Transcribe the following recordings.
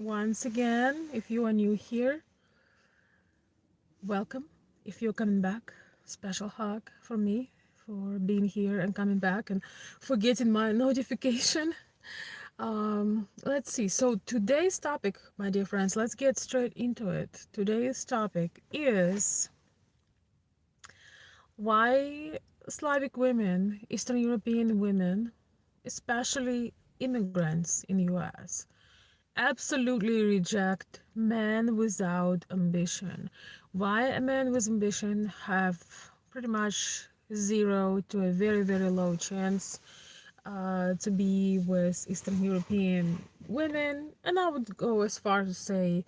Once again, if you are new here, welcome. If you're coming back, special hug from me for being here and coming back and for getting my notification. Let's see. So today's topic, my dear friends, let's get straight into it. Today's topic is why Slavic women, Eastern European women, especially immigrants in the US, absolutely reject men without ambition. Why a man with ambition have pretty much zero to a very, very low chance to be with Eastern European women. And I would go as far to say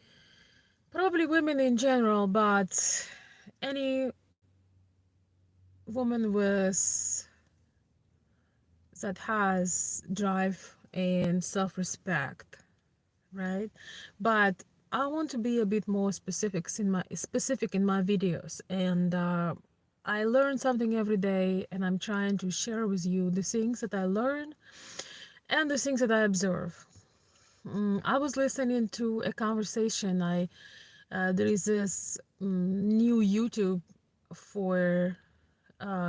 probably women in general, but any woman with that has drive and self-respect, right? But I want to be a bit more specific in my videos, and I learn something every day, and I'm trying to share with you the things that I learn and the things that I observe. I was listening to a conversation. I There is this new YouTube for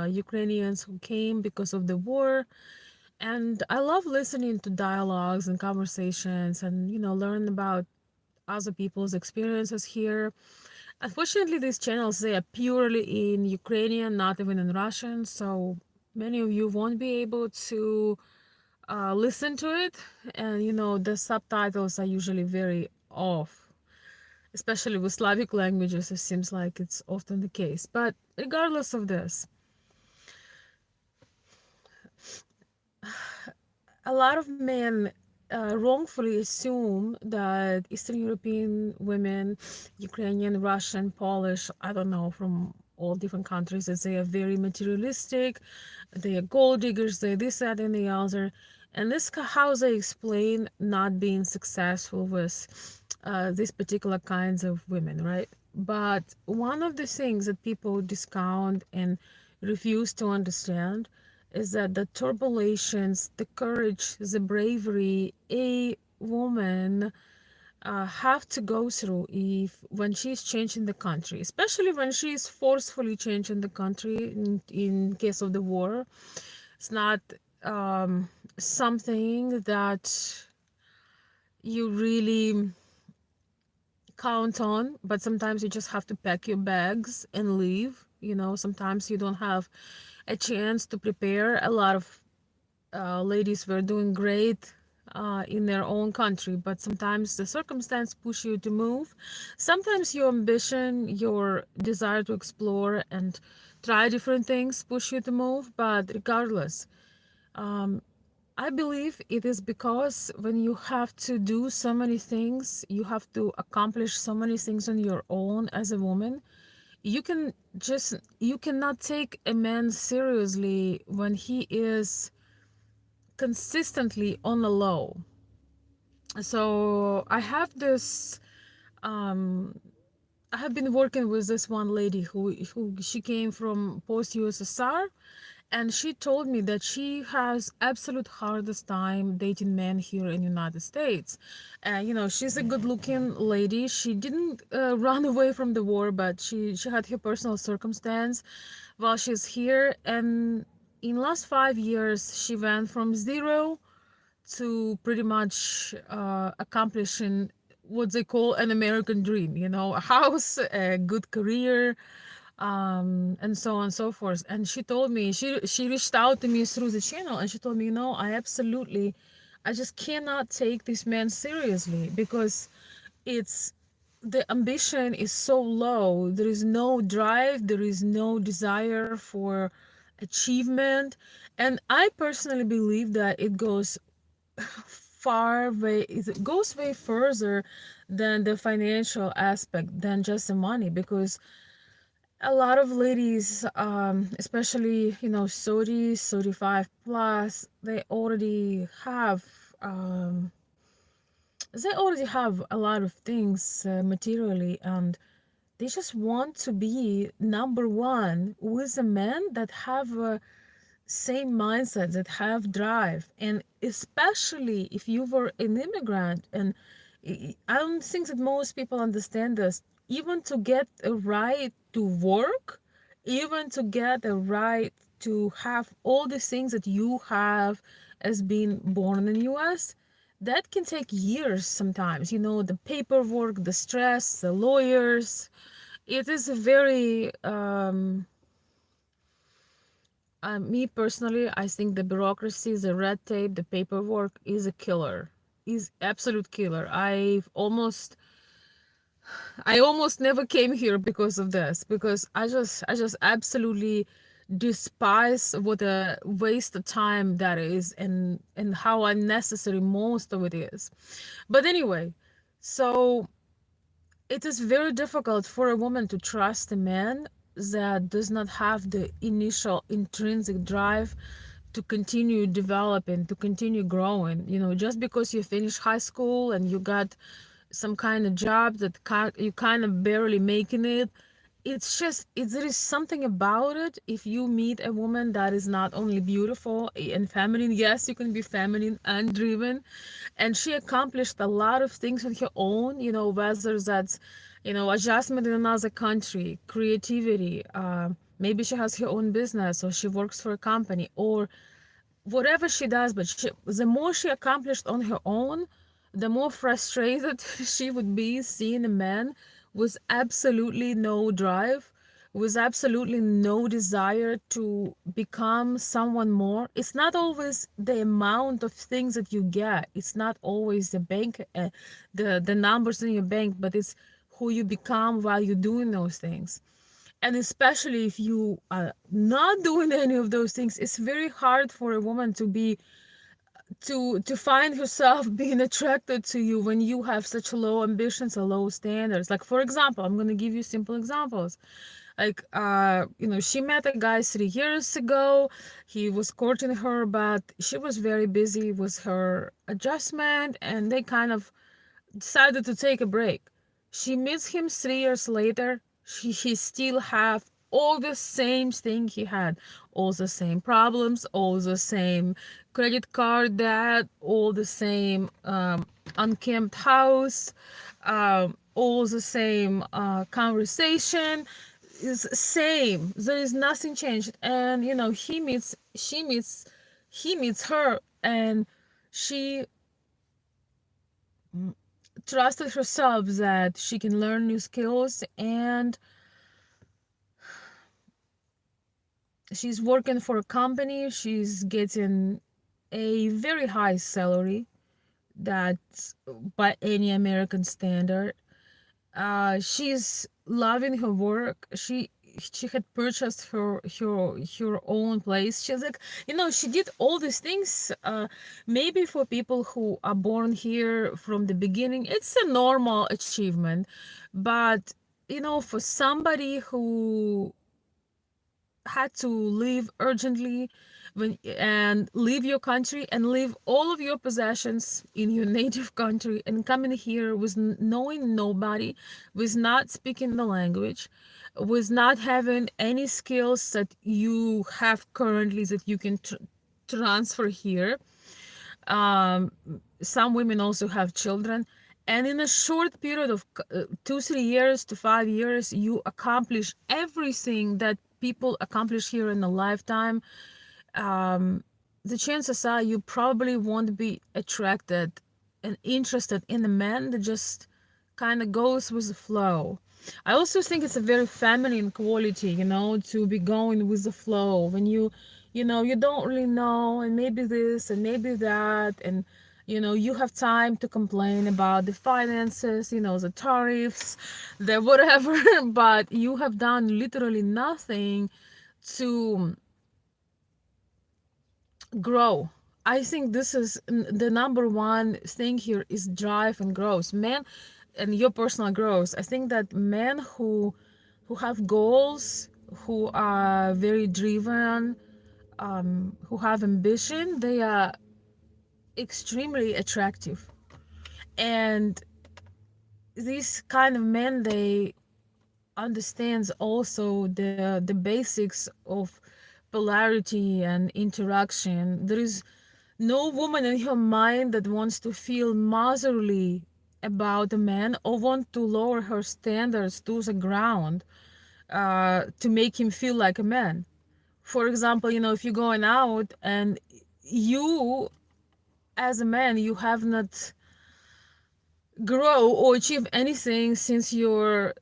Ukrainians who came because of the war, and I love listening to dialogues and conversations, and learn about other people's experiences here. Unfortunately, these channels, they are purely in Ukrainian, not even in Russian, so many of you won't be able to listen to it. And the subtitles are usually very off, especially with Slavic languages. It seems like it's often the case. But regardless of this, a lot of men wrongfully assume that Eastern European women, Ukrainian, Russian, Polish, I don't know, from all different countries, that they are very materialistic, they are gold diggers, they this, that, and the other. And this how they explain not being successful with these particular kinds of women, right? But one of the things that people discount and refuse to understand is that the turbulations, the courage, the bravery a woman have to go through if when she's changing the country, especially when she's forcefully changing the country in case of the war. It's not something that you really count on, but sometimes you just have to pack your bags and leave. Sometimes you don't have a chance to prepare. A lot of ladies were doing great in their own country, but sometimes the circumstance push you to move. Sometimes your ambition, your desire to explore and try different things push you to move. But regardless, I believe it is because when you have to do so many things, you have to accomplish so many things on your own as a woman. You cannot take a man seriously when he is consistently on the low. So I have been working with this one lady who she came from post USSR, and she told me that she has absolute hardest time dating men here in the United States. She's a good looking lady. She didn't run away from the war, but she had her personal circumstance while she's here. And in last 5 years, she went from zero to pretty much accomplishing what they call an American dream, a house, a good career, and so on and so forth. And she told me, she reached out to me through the channel, and she told me, I just cannot take this man seriously because it's the ambition is so low. There is no drive, there is no desire for achievement. And I personally believe that it goes way further than the financial aspect, than just the money, because a lot of ladies, especially 30, 35 plus, um, they already have a lot of things materially, and they just want to be number one with the men that have same mindset, that have drive. And especially if you were an immigrant and I don't think that most people understand this. Even to get a right to work, even to get a right to have all the things that you have as being born in US, that can take years sometimes. You know, the paperwork, the stress, the lawyers. It is a very me personally, I think the bureaucracy, the red tape, the paperwork is a killer. Is absolute killer. I almost never came here because of this, because I just absolutely despise what a waste of time that is, and how unnecessary most of it is. But anyway, so it is very difficult for a woman to trust a man that does not have the initial intrinsic drive to continue developing, to continue growing. You know, just because you finish high school and you got some kind of job that you kind of barely making it, it's just there is something about it. If you meet a woman that is not only beautiful and feminine, yes, you can be feminine and driven, and she accomplished a lot of things on her own, you know, whether that's, you know, adjustment in another country, creativity, maybe she has her own business or she works for a company or whatever she does, but the more she accomplished on her own, the more frustrated she would be seeing a man with absolutely no drive, with absolutely no desire to become someone more. It's not always the amount of things that you get. It's not always the bank, the numbers in your bank, but it's who you become while you're doing those things. And especially if you are not doing any of those things, it's very hard for a woman to find herself being attracted to you when you have such low ambitions or low standards. Like, for example, I'm going to give you simple examples. Like, you know, she met a guy 3 years ago. He was courting her, but she was very busy with her adjustment, and they kind of decided to take a break. She meets him 3 years later. He still have all the same thing he had, all the same problems, all the same credit card debt, all the same unkempt house, all the same conversation. Is same. There is nothing changed. And you know, he meets her, and she trusted herself that she can learn new skills, and she's working for a company. She's getting a very high salary that's by any American standard. She's loving her work. She had purchased her own place. She's like, you know, she did all these things. Maybe for people who are born here from the beginning, it's a normal achievement, but you know, for somebody who had to leave urgently and leave your country and leave all of your possessions in your native country and come in here with knowing nobody, with not speaking the language, with not having any skills that you have currently that you can transfer here. um, some women also have children, and in a short period of 2 3 years to 5 years, you accomplish everything that people accomplish here in a lifetime. um, the chances are you probably won't be attracted and interested in a man that just kind of goes with the flow. I also think it's a very feminine quality, you know, to be going with the flow when you know, you don't really know, and maybe this and maybe that, and you know, you have time to complain about the finances, you know, the tariffs, the whatever, but you have done literally nothing to grow. I think this is the number one thing here is drive and growth. Men and your personal growth. I think that men who have goals, who are very driven, who have ambition, they are extremely attractive. And these kind of men, they understands also the basics of polarity and interaction. There is no woman in her mind that wants to feel motherly about a man or want to lower her standards to the ground to make him feel like a man. For example, if you're going out and you, as a man, you have not grow or achieve anything since your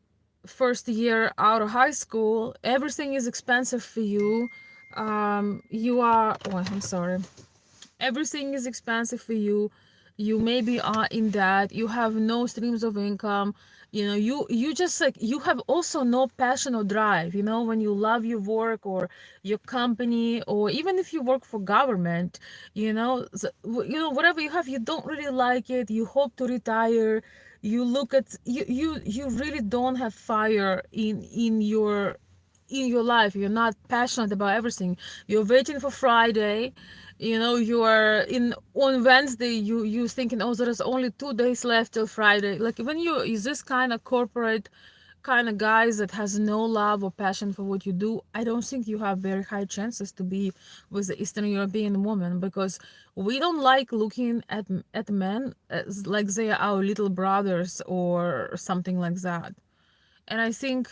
first year out of high school, everything is expensive for you. You are, oh, I'm sorry, everything is expensive for you. You maybe are in debt, you have no streams of income, you just like, you have also no passion or drive, when you love your work or your company, or even if you work for government, whatever you have, you don't really like it, you hope to retire, you look at you really don't have fire in your life, you're not passionate about everything, you're waiting for Friday, you are in on Wednesday, you thinking, oh, there's only 2 days left till Friday. Like when you is this kind of corporate kind of guys that has no love or passion for what you do, I don't think you have very high chances to be with the Eastern European woman, because we don't like looking at men as like they are our little brothers or something like that. And I think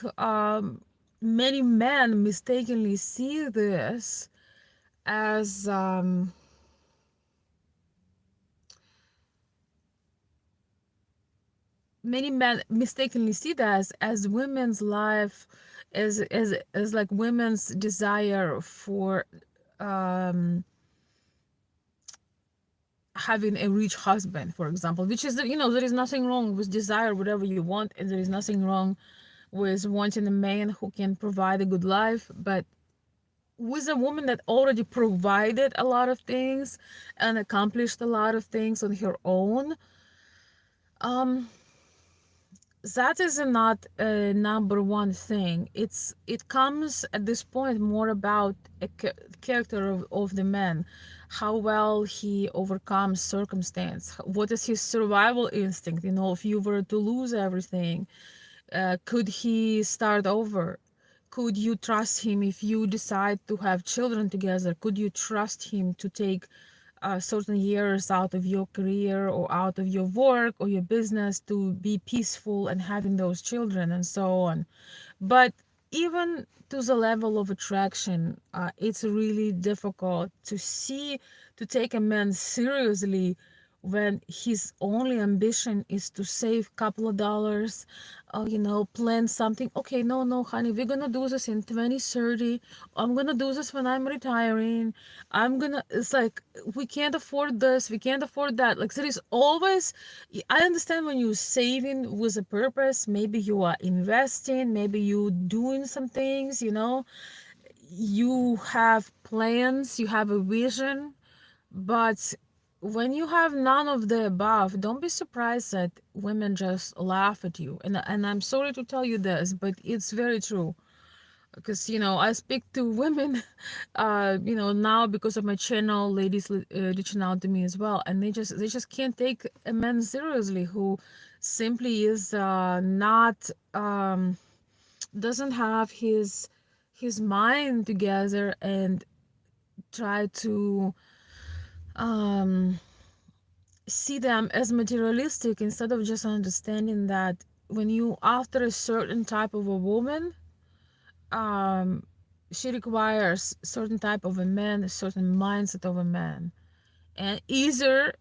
many men mistakenly see this as many men mistakenly see that as women's life, as like women's desire for um having a rich husband, for example, which is, there is nothing wrong with desire whatever you want, and there is nothing wrong with wanting a man who can provide a good life. But with a woman that already provided a lot of things and accomplished a lot of things on her own, um that is not a number one thing. It comes at this point more about a character of the man, how well he overcomes circumstance, what is his survival instinct, if you were to lose everything, could he start over? Could you trust him if you decide to have children together? Could you trust him to take certain years out of your career or out of your work or your business to be peaceful and having those children and so on? But even to the level of attraction, it's really difficult to take a man seriously when his only ambition is to save a couple of dollars, plan something. Okay, no, no, honey, we're gonna do this in 2030. I'm gonna do this when I'm retiring. It's like, we can't afford this, we can't afford that. Like, there is always, I understand when you're saving with a purpose, maybe you are investing, maybe you doing some things, you have plans, you have a vision, but when you have none of the above, don't be surprised that women just laugh at you. And I'm sorry to tell you this, but it's very true. Because I speak to women, now because of my channel, ladies reaching out to me as well, and they just can't take a man seriously who simply is not doesn't have his mind together and try to um see them as materialistic, instead of just understanding that when you after a certain type of a woman, um she requires certain type of a man, a certain mindset of a man. And either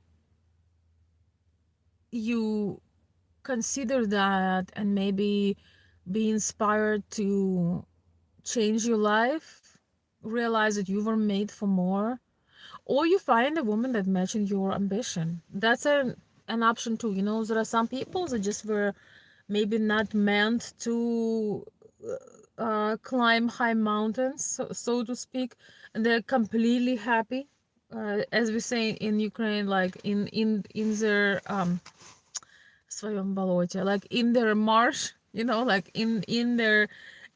you consider that and maybe be inspired to change your life, realize that you were made for more, or you find a woman that matches your ambition. That's an option too. There are some people that just were maybe not meant to climb high mountains, so to speak, and they're completely happy, as we say in Ukraine, like in their своем болоте, like in their marsh, like in their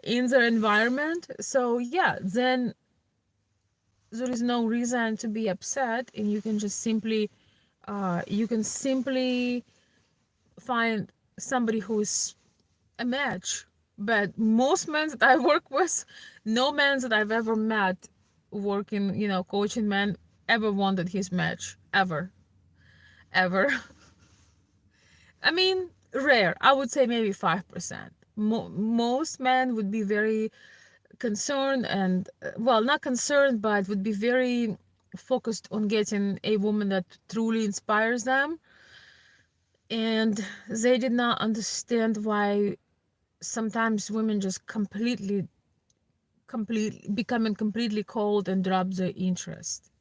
environment. So yeah, then there is no reason to be upset, and you can simply find somebody who is a match. But most men that I work with, no man that I've ever met working, coaching men, ever wanted his match, ever, ever. I mean, rare. I would say maybe 5%. Most men would be very concerned and, well, not concerned, but would be very focused on getting a woman that truly inspires them. And they did not understand why sometimes women just becoming completely cold and drop their interest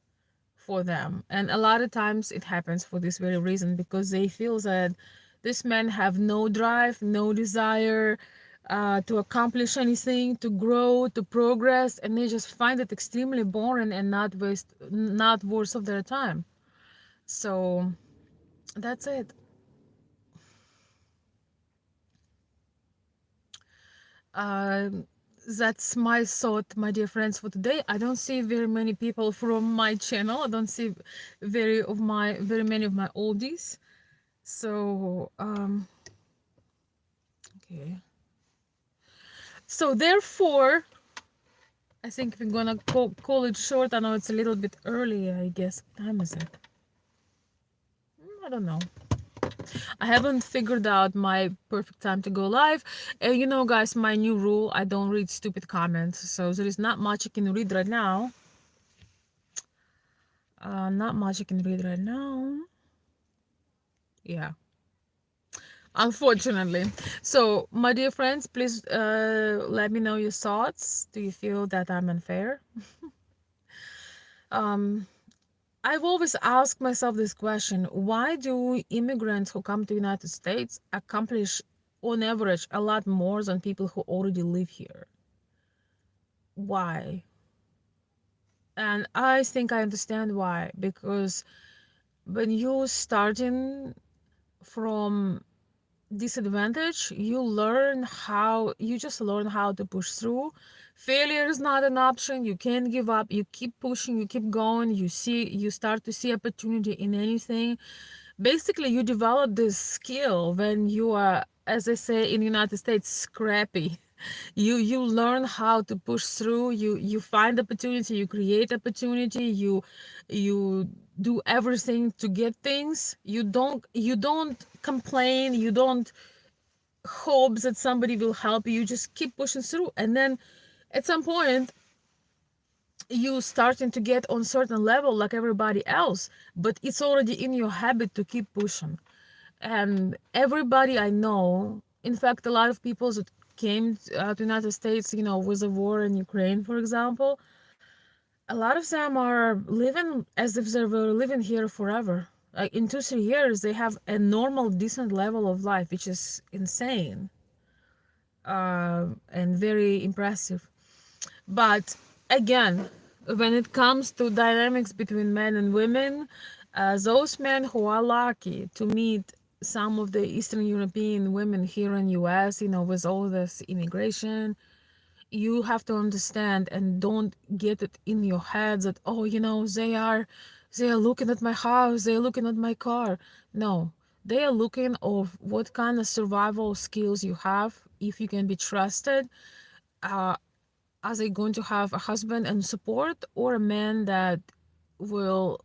for them. And a lot of times it happens for this very reason, because they feel that these men have no drive, no desire to accomplish anything, to grow, to progress, and they just find it extremely boring and not worth of their time. So that's it. Um, that's my thought, my dear friends, for today. I don't see very many people from my channel. I don't see very many of my oldies. So okay. So therefore, I think we're gonna call it short. I know it's a little bit early. I guess what time is it? I don't know. I haven't figured out my perfect time to go live. And you know, guys, my new rule: I don't read stupid comments. So there is not much I can read right now. Not much I can read right now. Yeah, unfortunately. So, my dear friends, please let me know your thoughts. Do you feel that I'm unfair? Um, I've always asked myself this question: why do immigrants who come to the United States accomplish, on average, a lot more than people who already live here? Why? And I think I understand why. Because when you're starting from disadvantage, you just learn how to push through. Failure is not an option. You can't give up. You keep pushing, you keep going. You start to see opportunity in anything. Basically, you develop this skill when you are, as I say in the United States, scrappy. You learn how to push through. You find opportunity, you create opportunity, you do everything to get things. You don't complain, you don't hope that somebody will help you. You just keep pushing through, and then at some point you starting to get on certain level like everybody else, but it's already in your habit to keep pushing. And everybody I know, in fact, a lot of people that came to United States, with the war in Ukraine, for example, a lot of them are living as if they were living here forever. Like in 2 3 years they have a normal decent level of life, which is insane, and very impressive. But again, when it comes to dynamics between men and women, those men who are lucky to meet some of the Eastern European women here in US, with all this immigration, you have to understand and don't get it in your head that, oh, they are looking at my house, they're looking at my car. No, they are looking of what kind of survival skills you have, if you can be trusted. uh, are they going to have a husband and support, or a man that will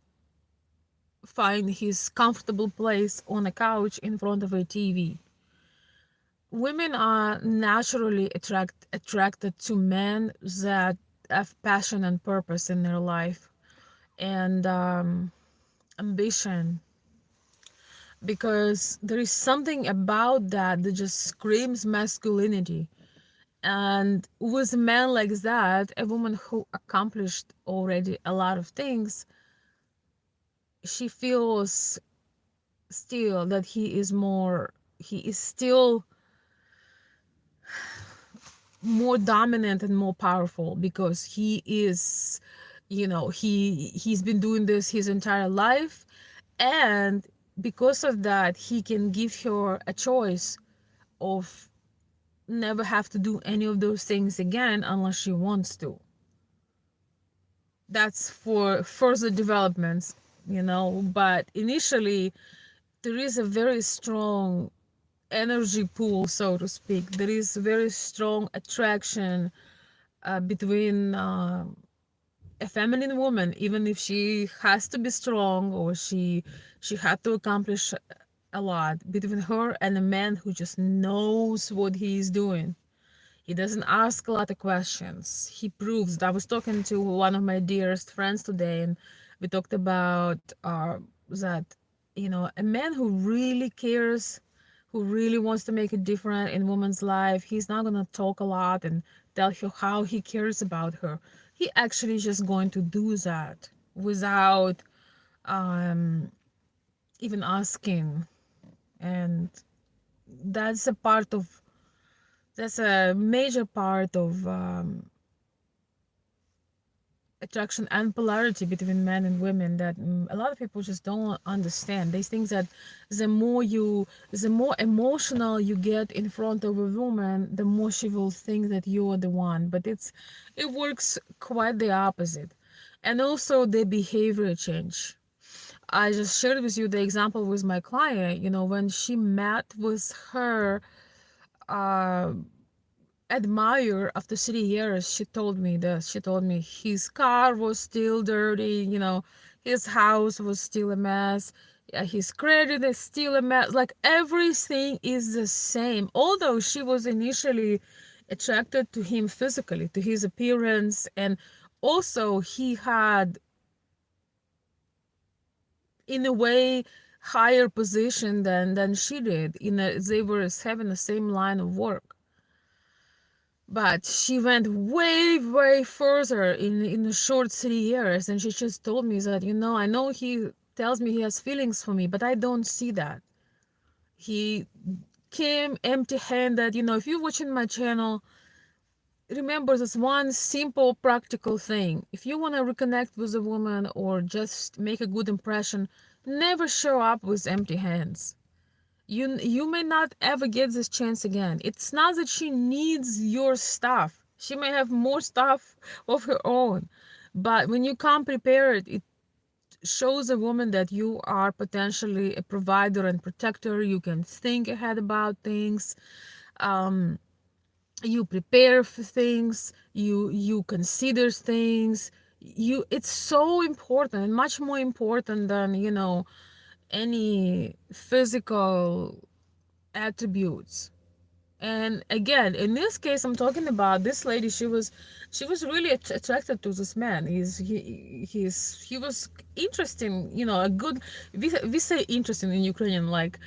find his comfortable place on a couch in front of a TV? Women are naturally attracted to men that have passion and purpose in their life, and ambition, because there is something about that just screams masculinity. And with a man like that, a woman who accomplished already a lot of things, she feels still that he is still more dominant and more powerful, because he is, he's been doing this his entire life. And because of that, he can give her a choice of never have to do any of those things again unless she wants to. That's for further developments, but initially there is a very strong energy pool, so to speak. There is very strong attraction between a feminine woman, even if she has to be strong, or she had to accomplish a lot between her and a man who just knows what he's doing. He doesn't ask a lot of questions. He proves. I was talking to one of my dearest friends today, and we talked about that, a man who really cares, who really wants to make a difference in woman's life, he's not gonna talk a lot and tell her how he cares about her. He actually is just going to do that without um, even asking, and that's a part of that's a major part of attraction and polarity between men and women that a lot of people just don't understand. They think that the more emotional you get in front of a woman, the more she will think that you are the one. But it works quite the opposite. And also the behavior change. I just shared with you the example with my client. When she met with her uh, admire after 3 years, she told me this. She told me his car was still dirty, his house was still a mess, his credit is still a mess, like everything is the same, although she was initially attracted to him physically, to his appearance, and also he had, in a way, higher position than she did. They were having the same line of work, but she went way, way further in a short 3 years, and she just told me that, I know he tells me he has feelings for me, but I don't see that. He came empty-handed. If you're watching my channel, remember this one simple, practical thing. If you want to reconnect with a woman or just make a good impression, never show up with empty hands. You may not ever get this chance again. It's not that she needs your stuff. She may have more stuff of her own. But when you come prepared, it shows a woman that you are potentially a provider and protector. You can think ahead about things. Um, you prepare for things. You consider things. It's so important, and much more important than, any physical attributes. And again, in this case, I'm talking about this lady. She was really attracted to this man. He was interesting, a good, we say interesting in Ukrainian, like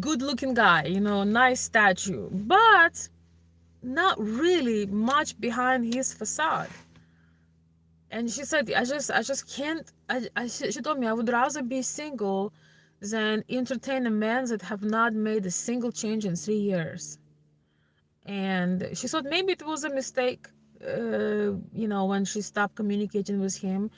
good looking guy, nice statue, but not really much behind his facade. And she said, I just can't. She told me, I would rather be single than entertain a man that have not made a single change in 3 years. And she thought maybe it was a mistake, when she stopped communicating with him,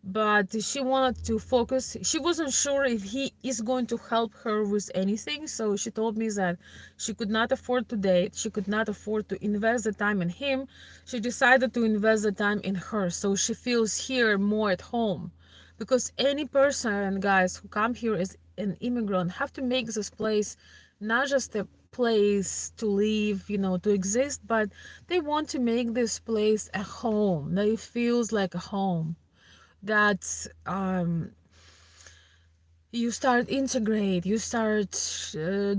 but she wanted to focus. She wasn't sure if he is going to help her with anything, so she told me that she could not afford to date, she could not afford to invest the time in him. She decided to invest the time in her, so she feels here more at home. Because any person, guys, who come here as an immigrant have to make this place not just a place to live, to exist, but they want to make this place a home, that it feels like a home, that you start integrate, you start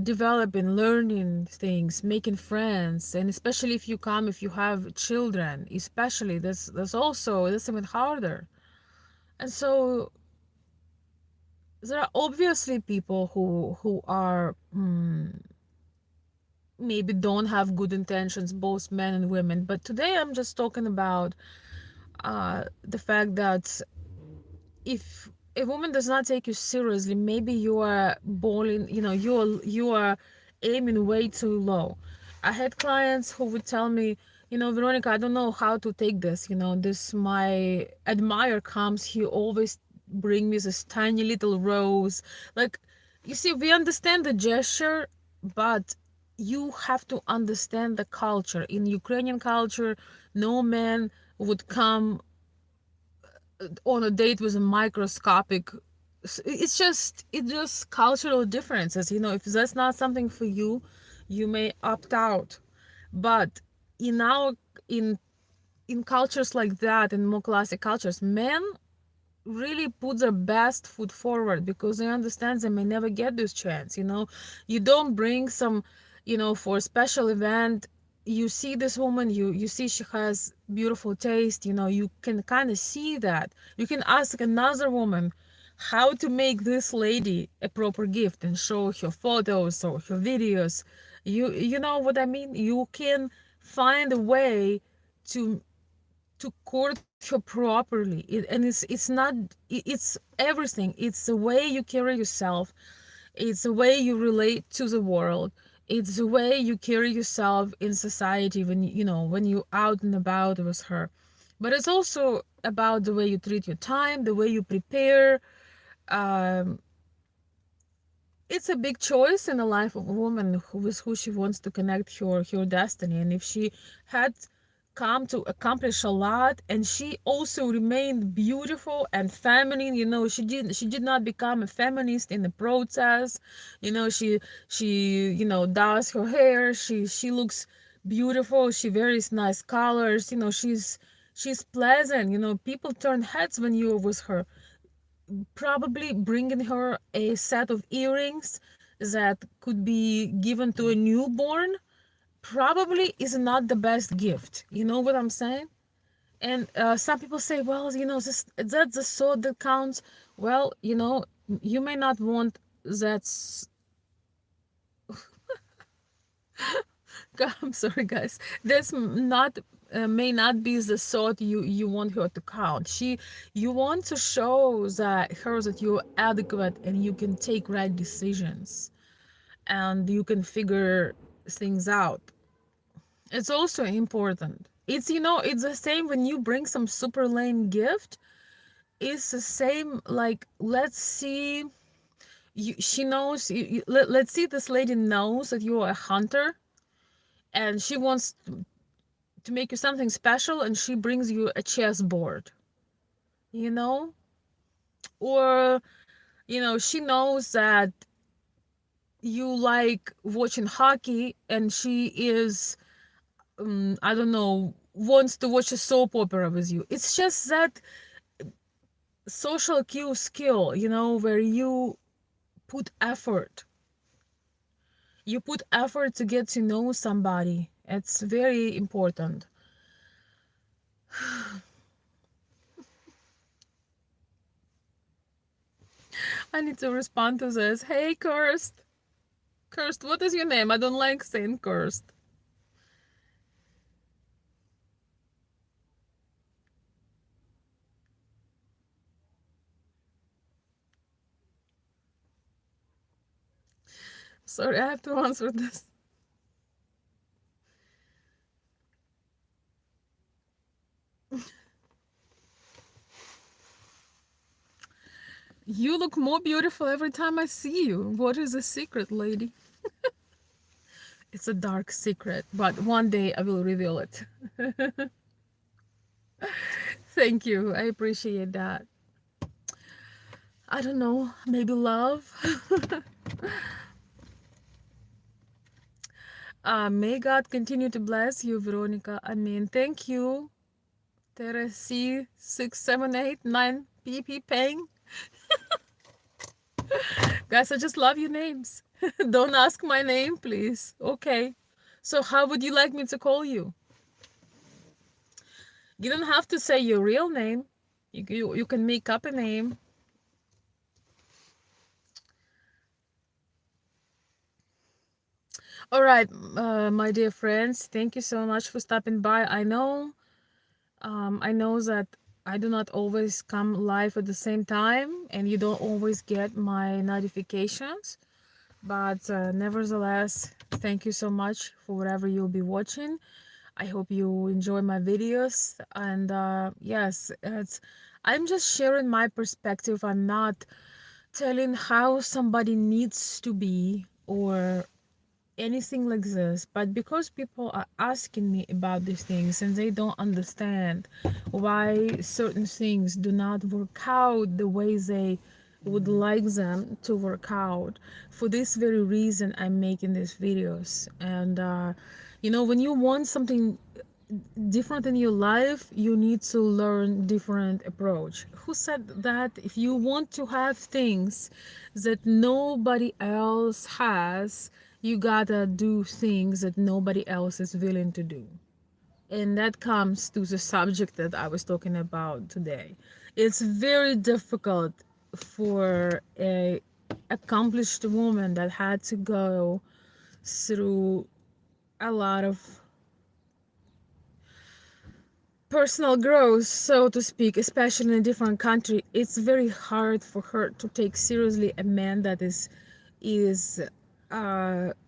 developing, learning things, making friends. And especially if you have children, especially that's even harder. And so there are obviously people who are maybe don't have good intentions, both men and women. But today I'm just talking about the fact that if a woman does not take you seriously, maybe you are bowling, you are aiming way too low. I had clients who would tell me, Veronica, I don't know how to take this. This my admirer comes, he always bring me this tiny little rose. Like, you see, we understand the gesture, but you have to understand the culture. In Ukrainian culture, no man would come on a date with a microscopic. It's just cultural differences. If that's not something for you, you may opt out. But in our in cultures like that, in more classic cultures, men really put their best foot forward, because they understand they may never get this chance. You don't bring some, for a special event. You see this woman, you see she has beautiful taste. You can kind of see that. You can ask another woman how to make this lady a proper gift and show her photos or her videos. You know what I mean? You can find a way to court her properly. And it's not, it's everything. It's the way you carry yourself, it's the way you relate to the world, it's the way you carry yourself in society when when you're out and about with her. But it's also about the way you treat your time, the way you prepare. um, it's a big choice in the life of a woman with who she wants to connect her destiny. And if she had come to accomplish a lot, and she also remained beautiful and feminine, she did not become a feminist in the process. She does her hair, she looks beautiful, she wears nice colors, she's pleasant. People turn heads when you're with her. Probably bringing her a set of earrings that could be given to a newborn probably is not the best gift. You know what I'm saying? And some people say, well, that's the thought that counts. Well, you may not want that. I'm sorry, guys. That's not may not be the thought you want her to count. You want to show that you're adequate and you can take right decisions and you can figure things out. It's also important. It's the same when you bring some super lame gift. It's the same, like, let's see, she knows let's see, this lady knows that you're a hunter and she wants to make you something special, and she brings you a chessboard, you know? Or, she knows that you like watching hockey, and she is, I don't know, wants to watch a soap opera with you. It's just that social cue skill, where put effort. You put effort to get to know somebody. It's very important. I need to respond to this. Hey, Cursed. Cursed, what is your name? I don't like saying cursed. Sorry, I have to answer this. You look more beautiful every time I see you. What is the secret, lady? It's a dark secret, but one day I will reveal it. Thank you. I appreciate that. I don't know, maybe love. May God continue to bless you, Veronica. I mean, thank you. Teresi 6789 PP Peng. Guys, I just love your names. Don't ask my name, please. Okay. So how would you like me to call you? You don't have to say your real name. You can make up a name. All right, my dear friends, thank you so much for stopping by. I know that I do not always come live at the same time, and you don't always get my notifications. But nevertheless, thank you so much for whatever you'll be watching. I hope you enjoy my videos. And yes, I'm just sharing my perspective. I'm not telling how somebody needs to be or anything like this, but because people are asking me about these things and they don't understand why certain things do not work out the way they would like them to work out. For this very reason, I'm making these videos. And when you want something different in your life, you need to learn different approach. Who said that if you want to have things that nobody else has, you gotta do things that nobody else is willing to do? And that comes to the subject that I was talking about today. It's very difficult for a accomplished woman that had to go through a lot of personal growth, so to speak, especially in a different country. It's very hard for her to take seriously a man that is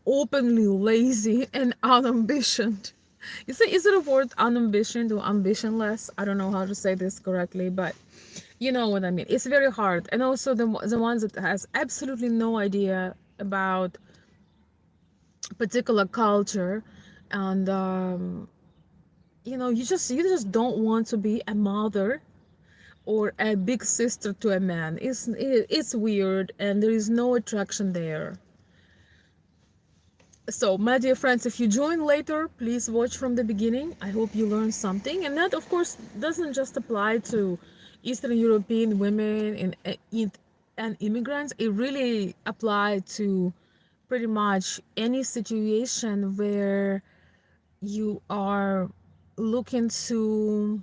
openly lazy and unambitioned. Is it a word, unambitioned or ambitionless? I don't know how to say this correctly, but you know what I mean. It's very hard, and also the ones that has absolutely no idea about particular culture, and you just don't want to be a mother or a big sister to a man. It's weird, and there is no attraction there. So, my dear friends, if you join later, please watch from the beginning. I hope you learned something. And that, of course, doesn't just apply to Eastern European women and immigrants. It really applies to pretty much any situation where you are looking to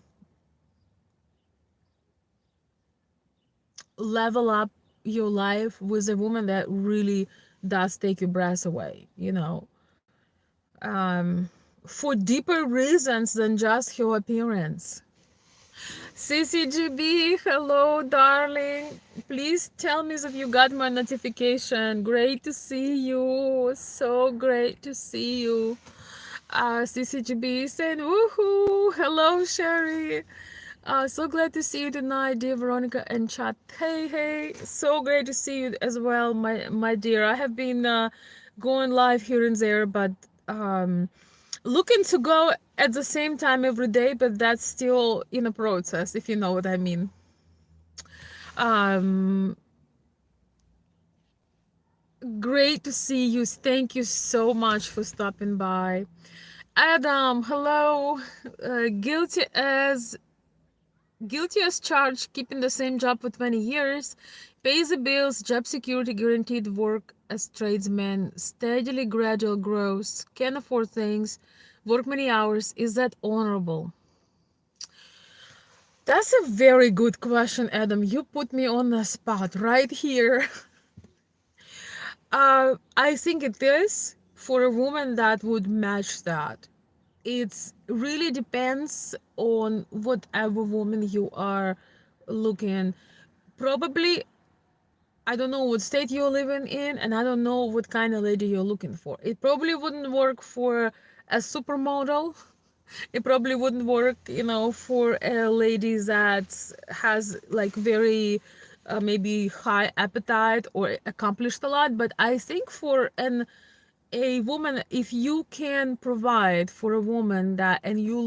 level up your life with a woman that really does take your breath away, um, for deeper reasons than just her appearance. CCGB, hello, darling. Please tell me that you got my notification. Great to see you. So great to see you. CCGB saying woohoo. Hello, Sherry. So glad to see you tonight, dear Veronica and chat. Hey, hey. So great to see you as well, my dear. I have been going live here and there, but um, looking to go at the same time every day, but that's still in a process, if you know what I mean. Um, Great to see you. Thank you so much for stopping by. Adam, hello. Guilty as charged, keeping the same job for 20 years, pays the bills, job security, guaranteed work as tradesman, steadily gradual growth, can afford things, work many hours. Is that honorable? That's a very good question, Adam. You put me on the spot right here. I think it is for a woman that would match that. It really depends on whatever woman you are looking. Probably, I don't know what state you're living in, and I don't know what kind of lady you're looking for. It probably wouldn't work for a supermodel. It probably wouldn't work, for a lady that has like very maybe high appetite or accomplished a lot. But I think for a woman, if you can provide for a woman that, and you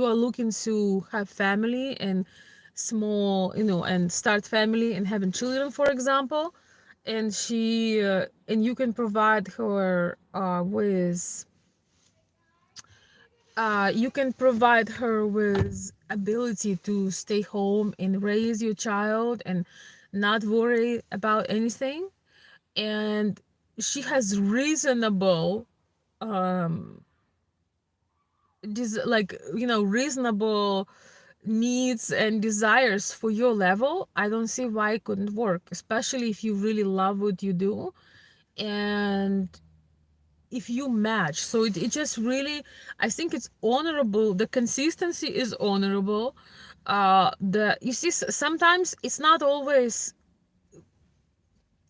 are looking to have family and small, and start family and having children, for example, and you can provide her with you can provide her with ability to stay home and raise your child and not worry about anything, and she has reasonable reasonable needs and desires for your level. I don't see why it couldn't work, especially if you really love what you do, and if you match. So it just really, I think it's honorable. The consistency is honorable. The you see, sometimes it's not always.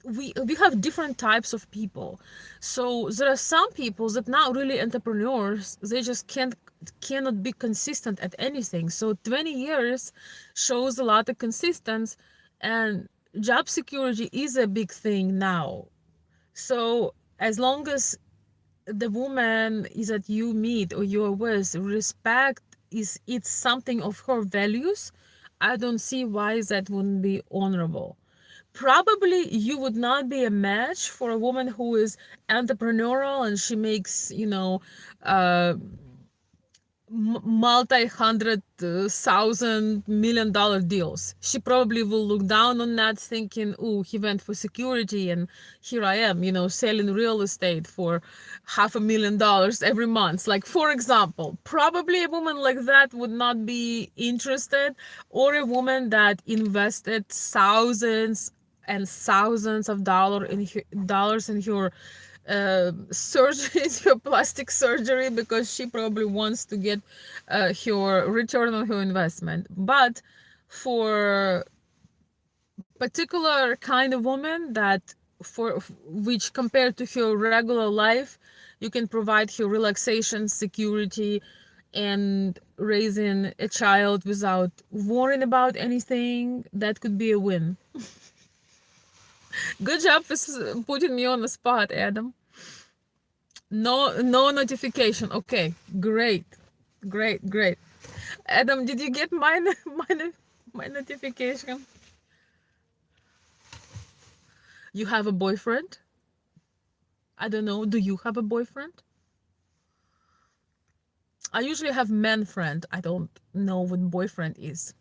We have different types of people. So there are some people that not really entrepreneurs. They just cannot be consistent at anything. So 20 years shows a lot of consistency, and job security is a big thing now. So as long as the woman is that you meet or you're with respect, is it's something of her values, I don't see why that wouldn't be honorable. Probably you would not be a match for a woman who is entrepreneurial and she makes uh multi-hundred thousand million dollar deals. She probably will look down on that thinking, oh, he went for security and here I am, selling real estate for $500,000 every month. Like, for example, probably a woman like that would not be interested, or a woman that invested thousands and thousands of dollars in her surgery, her plastic surgery, because she probably wants to get her return on her investment. But for particular kind of woman that for which compared to her regular life, you can provide her relaxation, security, and raising a child without worrying about anything, that could be a win. Good job for putting me on the spot, Adam. No notification. Okay, great, great. Adam, did you get my my notification? You have a boyfriend? I don't know. Do you have a boyfriend? I usually have man friend. I don't know what boyfriend is.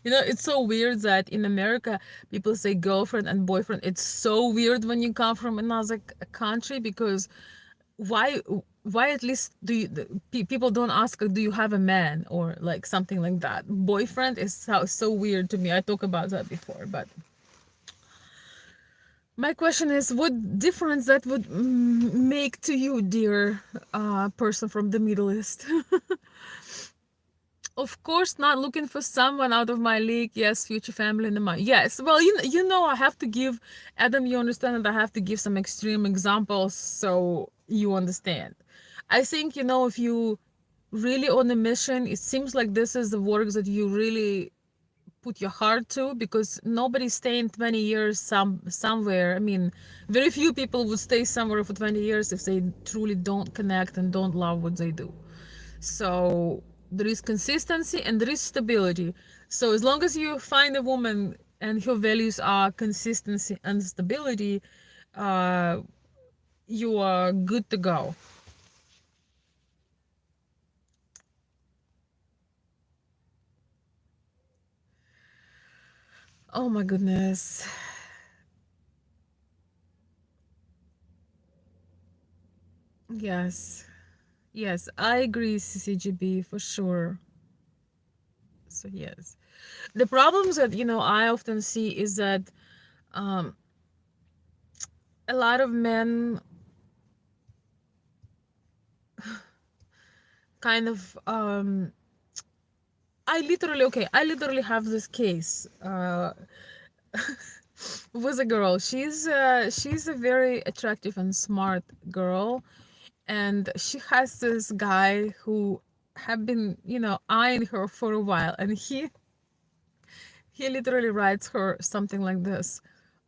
It's so weird that in America people say girlfriend and boyfriend. It's so weird when you come from another country, because why why at least do people don't ask, do you have a man, or like something like that. Boyfriend is so weird to me. I talked about that before, but my question is, what difference that would make to you, dear person from the Middle East? Of course, not looking for someone out of my league. Yes, future family in the mind. Yes, well, I have to give, Adam, you understand that I have to give some extreme examples so you understand. I think, if you really on a mission, it seems like this is the work that you really put your heart to, because nobody's staying 20 years somewhere. I mean, very few people would stay somewhere for 20 years if they truly don't connect and don't love what they do. So there is consistency and there is stability. So as long as you find a woman and her values are consistency and stability, uh, you are good to go. Oh my goodness. Yes. Yes, I agree, CCGB, for sure. So yes. The problems that, I often see is that um, a lot of men kind of I literally have this case with a girl. She's a very attractive and smart girl, and she has this guy who have been, eyeing her for a while, and he literally writes her something like this.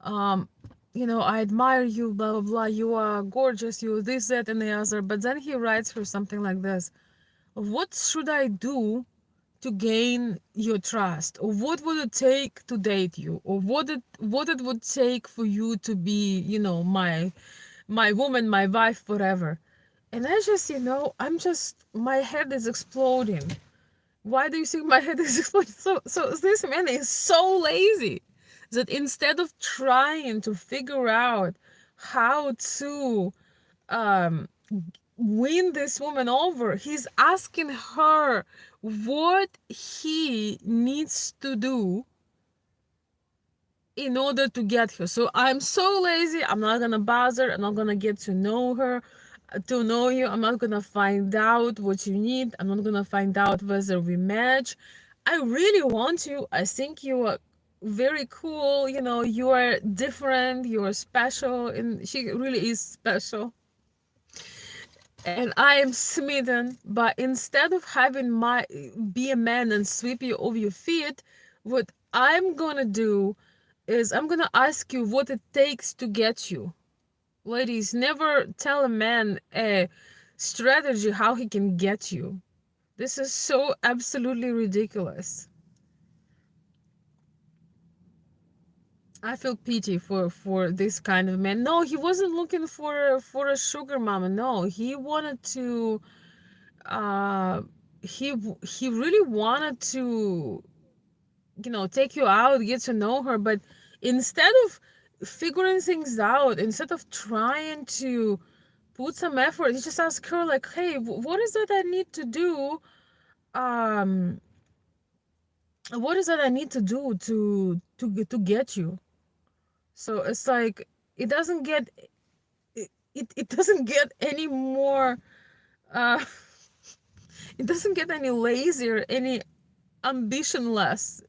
Um, I admire you, blah blah blah. You are gorgeous. You this, that, and the other. But then he writes her something like this: what should I do to gain your trust, or what would it take to date you, or what it would take for you to be, my woman, my wife, forever. And I just, my head is exploding. Why do you think my head is exploding? So this man is so lazy that instead of trying to figure out how to um win this woman over, he's asking her what he needs to do in order to get her. So I'm so lazy, I'm not gonna bother, I'm not gonna get to know her, to know you. I'm not gonna find out what you need, I'm not gonna find out whether we match. I really want you. I think you are very cool, you are different, you are special, and she really is special, and I am smitten. But instead of having my be a man and sweep you off your feet, what I'm gonna do is I'm gonna ask you what it takes to get you. Ladies, never tell a man a strategy how he can get you. This is so absolutely ridiculous. I feel pity for this kind of man. No, he wasn't looking for a sugar mama. No, he wanted to uh he really wanted to, take you out, get to know her, but instead of figuring things out, instead of trying to put some effort, he just asked her like, hey, what is it I need to do? um what is it I need to do to get you? So it's like it doesn't get it doesn't get any more uh it doesn't get any lazier, any ambitionless.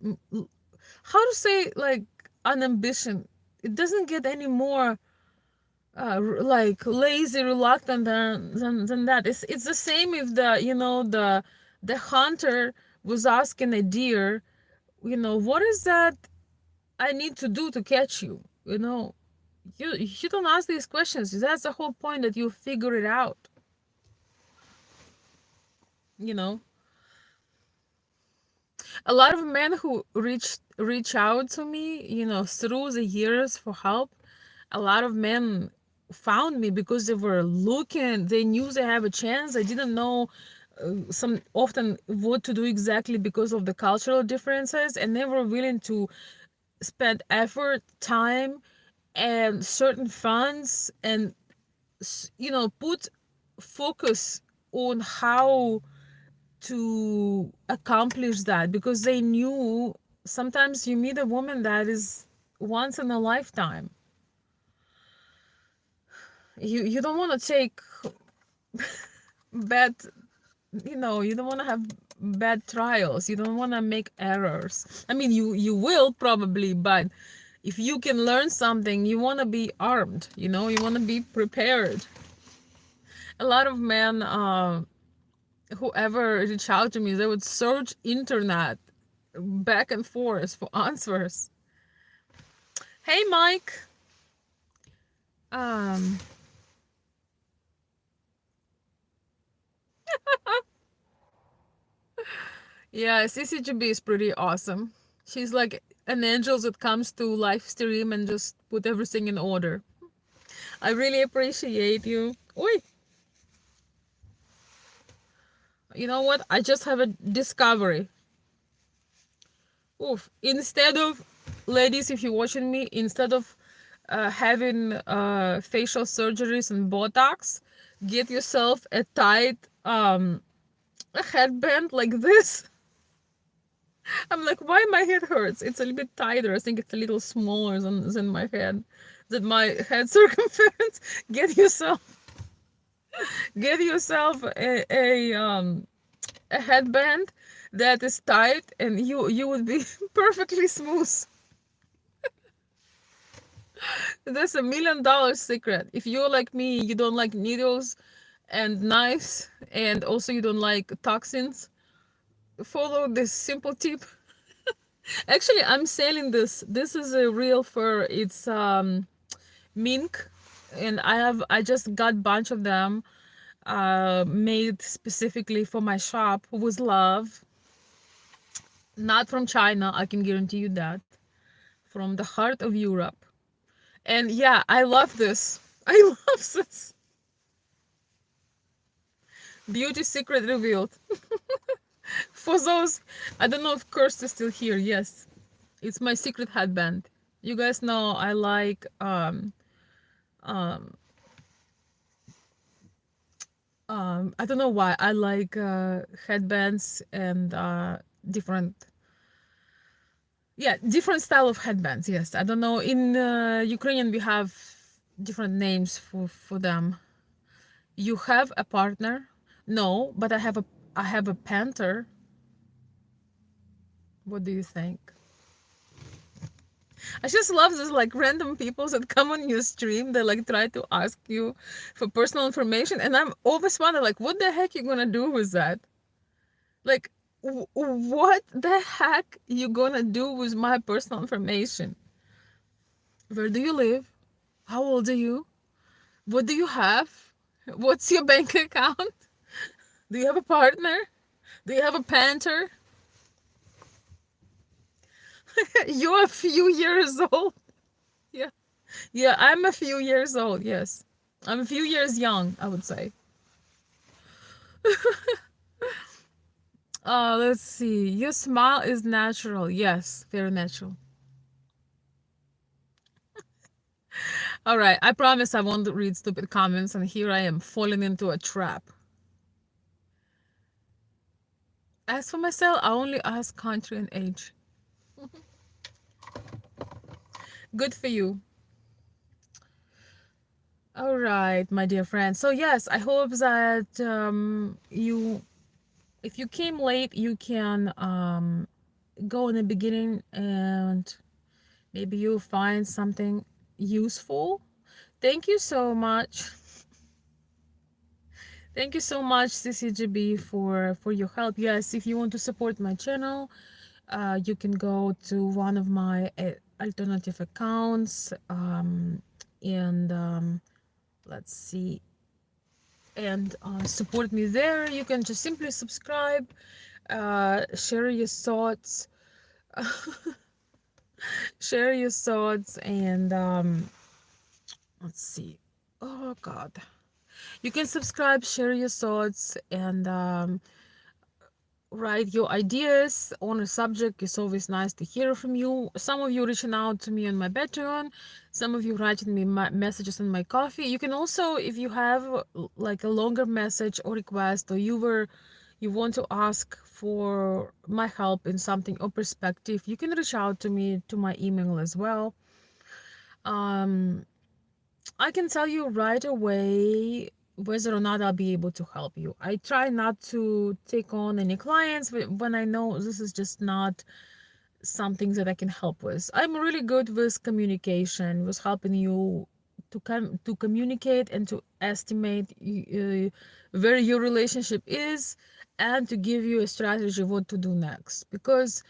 How to say, like, an ambition? It doesn't get any more like lazy, reluctant than that. It's the same if the hunter was asking a deer, what is that I need to do to catch you? You don't ask these questions. That's the whole point, that you figure it out. You know, a lot of men who reach out to me, through the years for help, a lot of men found me because they were looking. They knew they have a chance. They didn't know some often what to do exactly because of the cultural differences, and they were willing to spend effort, time, and certain funds, and put focus on how to accomplish that, because they knew sometimes you meet a woman that is once in a lifetime. You don't want to take bad, you don't want to have bad trials. You don't want to make errors. I mean, you will probably, but if you can learn something, you want to be armed. You want to be prepared. A lot of men, whoever reach out to me, they would search internet back and forth for answers. Hey, Mike. Um, yeah, CCGB is pretty awesome. She's like an angel that comes to live stream and just put everything in order. I really appreciate you. Oi, you know what? I just have a discovery. Oof. Instead of, ladies, if you're watching me, instead of having facial surgeries and Botox, get yourself a tight a headband like this. I'm like, why my head hurts? It's a little bit tighter. I think it's a little smaller than my head, than my head circumference. Get yourself a headband that is tight, and you would be perfectly smooth. That's $1 million secret. If you're like me, you don't like needles and knives, and also you don't like toxins, follow this simple tip. Actually, I'm selling this. This is a real fur. It's mink, and I just got bunch of them made specifically for my shop with love. Not from China, I can guarantee you that. From the heart of Europe. And yeah, I love this. I love this. Beauty secret revealed. For those, I don't know if Kirst is still here. Yes, it's my secret headband. You guys know I like I don't know why I like headbands and different, yeah, different style of headbands. Yes, I don't know, in Ukrainian we have different names for them. You have a partner? No, but I have a panther. What do you think? I just love this, like, random people that come on your stream. They like try to ask you for personal information, and I'm always wondering, like, what the heck you gonna do with that? Like, what the heck you gonna do with my personal information? Where do you live? How old are you? What do you have? What's your bank account? Do you have a partner? Do you have a panther? You're a few years old. Yeah. Yeah, I'm a few years old. Yes. I'm a few years young, I would say. Let's see. Your smile is natural. Yes, very natural. All right, I promise I won't read stupid comments, and here I am falling into a trap. As for myself, I only ask country and age. Good for you. All right, my dear friend. So yes, I hope that you, if you came late, you can go in the beginning and maybe you'll find something useful. Thank you so much. Thank you so much, CCGB, for your help. Yes, if you want to support my channel, you can go to one of my alternative accounts, and let's see, and support me there. You can just simply subscribe, share your thoughts, share your thoughts, and let's see. Oh God, you can subscribe, share your thoughts, and write your ideas on a subject. It's always nice to hear from you. Some of you reaching out to me on my Patreon, some of you writing me messages on my coffee. You can also, if you have like a longer message or request, or you want to ask for my help in something or perspective, you can reach out to me to my email as well. um I can tell you right away whether or not I'll be able to help you. I try not to take on any clients when I know this is just not something that I can help with. I'm really good with communication, with helping you to come to communicate and to estimate where your relationship is, and to give you a strategy what to do next. Because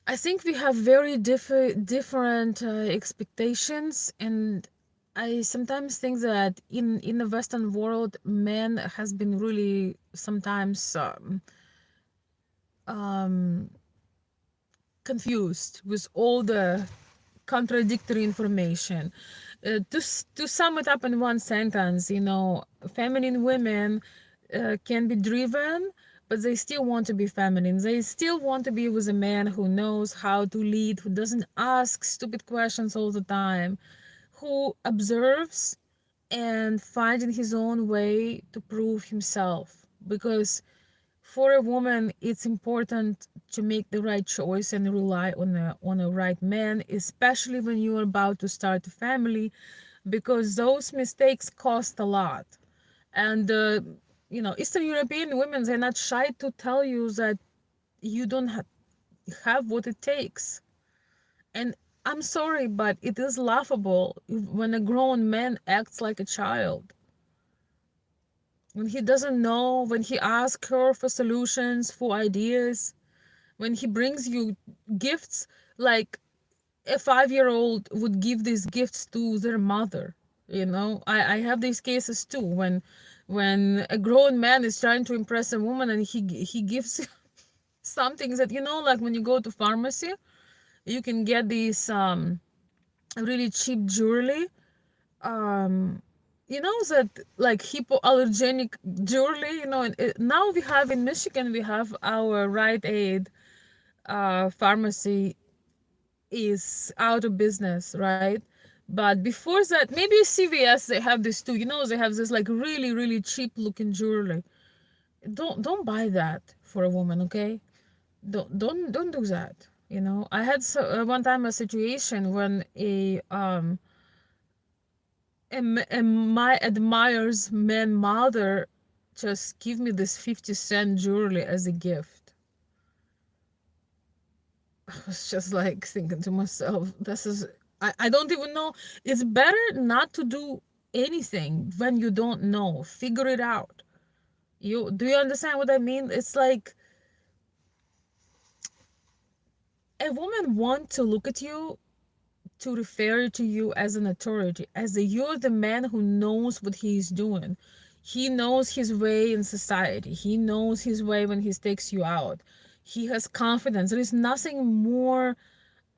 I think we have very different expectations, and I sometimes think that in the Western world, men has been really sometimes um, confused with all the contradictory information. To sum it up in one sentence, feminine women can be driven, but they still want to be feminine. They still want to be with a man who knows how to lead, who doesn't ask stupid questions all the time, who observes and finding his own way to prove himself. Because for a woman, it's important to make the right choice and rely on a right man, especially when you're about to start a family, because those mistakes cost a lot. And Eastern European women, they're not shy to tell you that you don't have what it takes. And I'm sorry, but it is laughable when a grown man acts like a child, when he doesn't know, when he asks her for solutions, for ideas, when he brings you gifts like a 5-year old would give these gifts to their mother. I have these cases too, when a grown man is trying to impress a woman, and he gives something that, like when you go to pharmacy, you can get these really cheap jewelry, that like hypoallergenic jewelry, and now we have in Michigan, we have our Rite Aid pharmacy is out of business, right? But before that, maybe CVS, they have this too. They have this like really, really cheap looking jewelry. Don't buy that for a woman, okay? Don't do that. I had one time a situation when my admires man mother just give me this 50-cent jewelry as a gift. I was just like thinking to myself, this is, I don't even know. It's better not to do anything when you don't know. Figure it out. Do you understand what I mean? It's like a woman want to look at you, to refer to you as an authority, as you're the man who knows what he's doing. He knows his way in society. He knows his way when he takes you out. He has confidence. There is nothing more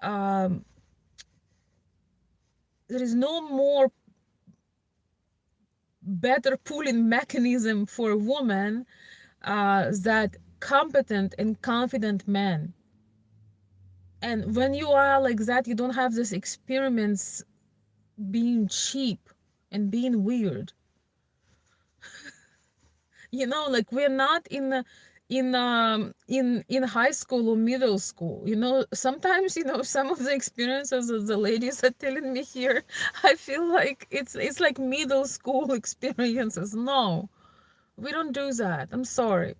um, there is no more better pulling mechanism for a woman that competent and confident men. And when you are like that, you don't have this experiments being cheap and being weird. Like we're not in high school or middle school. Sometimes some of the experiences that the ladies are telling me here, I feel like it's like middle school experiences. No, we don't do that. I'm sorry.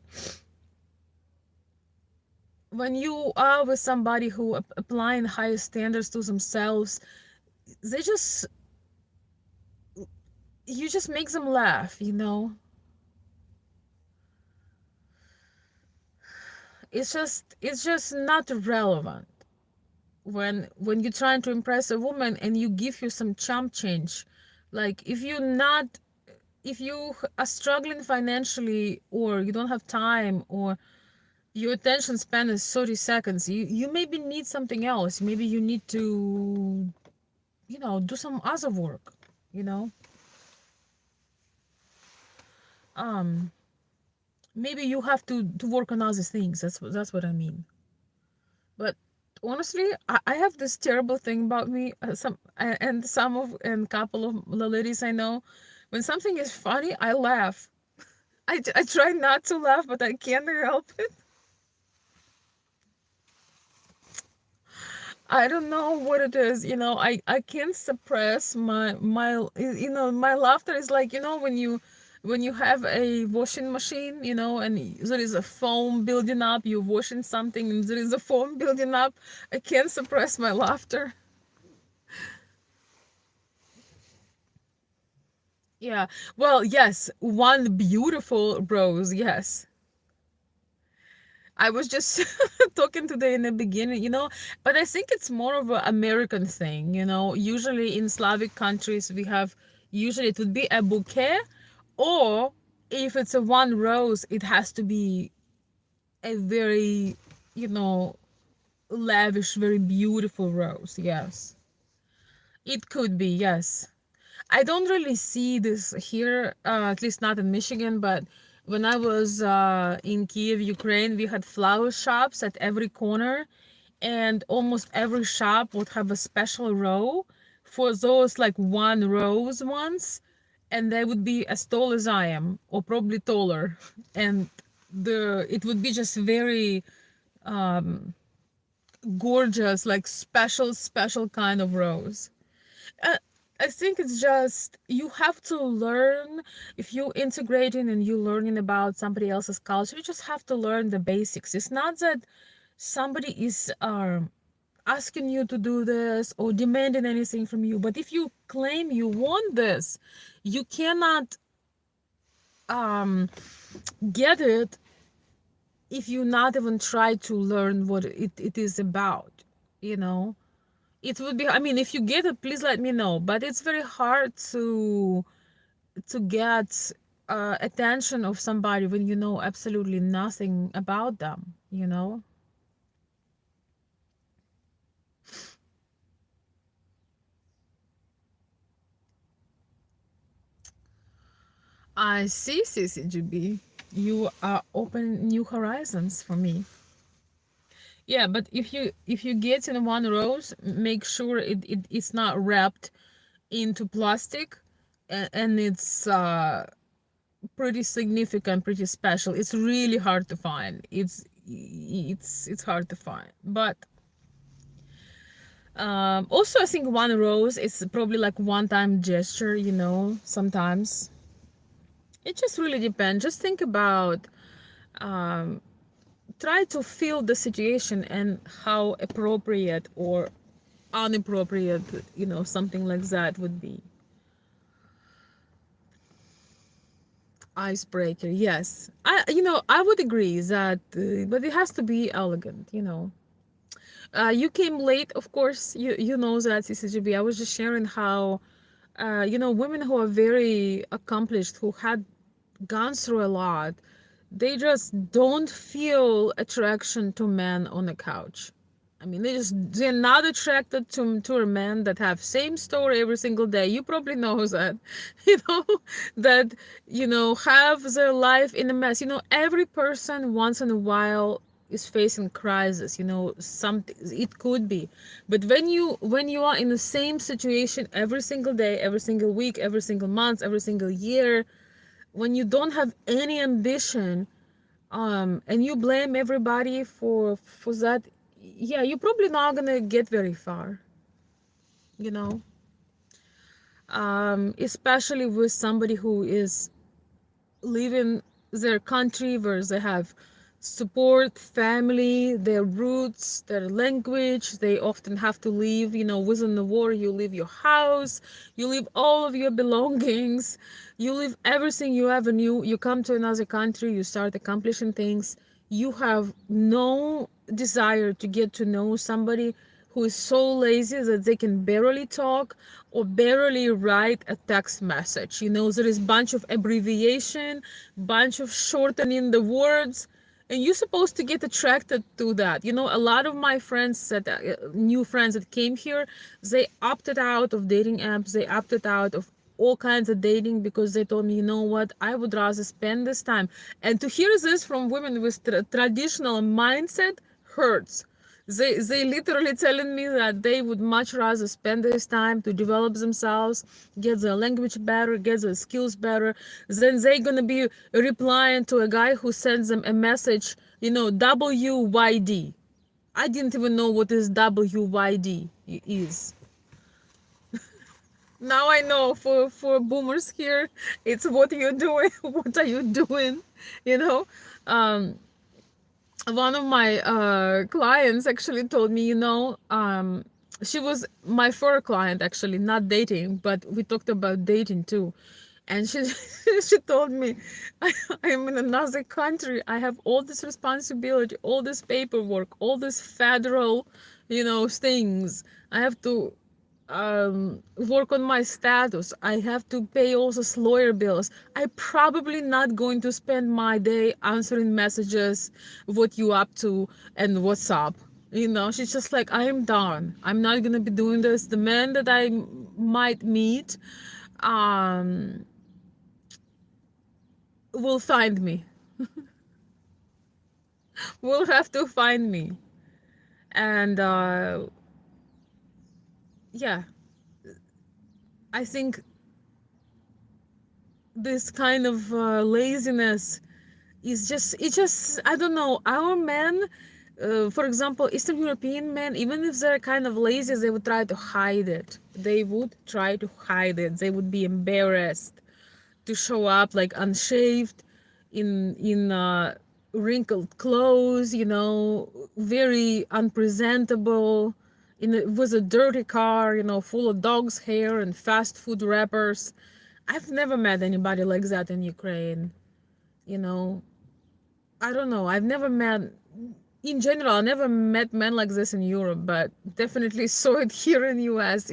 When you are with somebody who applying higher standards to themselves, they just you just make them laugh. It's just not relevant when you're trying to impress a woman and you give her some chump change. Like if you are struggling financially, or you don't have time, or your attention span is 30 seconds, you maybe need something else. Maybe you need to do some other work you know um maybe you have to work on other things. That's what I mean. But honestly, I have this terrible thing about me. And couple of the ladies I know, when something is funny, I laugh. I try not to laugh, but I can't help it. I don't know what it is. I can't suppress my laughter is like, when you have a washing machine, and there is a foam building up, you're washing something and there is a foam building up. I can't suppress my laughter. Yeah. Well, yes, one beautiful rose, yes. I was just talking today in the beginning, but I think it's more of an American thing. Usually in Slavic countries, usually it would be a bouquet, or if it's a one rose, it has to be a very, you know, lavish, very beautiful rose. Yes. It could be, yes. I don't really see this here, at least not in Michigan, but when I was in Kiev, Ukraine, we had flower shops at every corner, and almost every shop would have a special row for those like one rows ones, and they would be as tall as I am, or probably taller, and it would be just very gorgeous, like special kind of rose. uh, I think it's just you have to learn. If you integrating and you learning about somebody else's culture, you just have to learn the basics. It's not that somebody is asking you to do this or demanding anything from you, but if you claim you want this, you cannot um get it if you not even try to learn what it is about you know it would be, I mean, if you get it, please let me know, but it's very hard to get attention of somebody when you know absolutely nothing about them. I see, CCGB. You are opening new horizons for me. Yeah, but if you get in one rose, make sure it's not wrapped into plastic, and it's pretty significant, pretty special. It's really hard to find. It's hard to find. But also, I think one rose is probably like one-time gesture. Sometimes it just really depends. Just think about, try to feel the situation and how appropriate or inappropriate, something like that would be. Icebreaker, yes. I would agree that, but it has to be elegant. You came late, of course. You know that, CCGB. I was just sharing how, women who are very accomplished, who had gone through a lot, they just don't feel attraction to men on the couch. I mean, they're not attracted to a man that have same story every single day. You probably know that, you know, that have their life in a mess. Every person once in a while is facing crisis. Something it could be, but when you are in the same situation every single day, every single week, every single month, every single year, when you don't have any ambition, and you blame everybody for that, yeah, you're probably not gonna get very far, you know especially with somebody who is leaving their country where they have support, family, their roots, their language. They often have to leave, within the war, you leave your house, you leave all of your belongings, you leave everything you ever knew. You come to another country, you start accomplishing things. You have no desire to get to know somebody who is so lazy that they can barely talk or barely write a text message. There is bunch of abbreviation, bunch of shortening the words, and you're supposed to get attracted to that. A lot of my friends that new friends that came here, they opted out of dating apps, they opted out of all kinds of dating because they told me, you know what, I would rather spend this time. And to hear this from women with traditional mindset hurts. They literally telling me that they would much rather spend this time to develop themselves, get their language better, get their skills better, than they gonna be replying to a guy who sends them a message, WYD. I didn't even know what this WYD is. Now I know, for boomers here, it's what you're doing. What are you doing? You know, um, One of my clients actually told me, she was my first client, actually, not dating, but we talked about dating too. And she she told me, I'm in another country. I have all this responsibility, all this paperwork, all this federal, things. I have to work on my status. I have to pay all those lawyer bills. I probably not going to spend my day answering messages, what you up to and what's up. She's just like, I am done. I'm not gonna be doing this. The man that I might meet um will find me. Will have to find me. And yeah, I think this kind of laziness is just I don't know, our men, for example, Eastern European men, even if they're kind of lazy, they would try to hide it. They would be embarrassed to show up like unshaved, in wrinkled clothes, very unpresentable, with a dirty car, full of dog's hair and fast food wrappers. I've never met anybody like that in Ukraine. you know I don't know, I've never met, in general, I never met men like this in Europe, but definitely saw it here in US.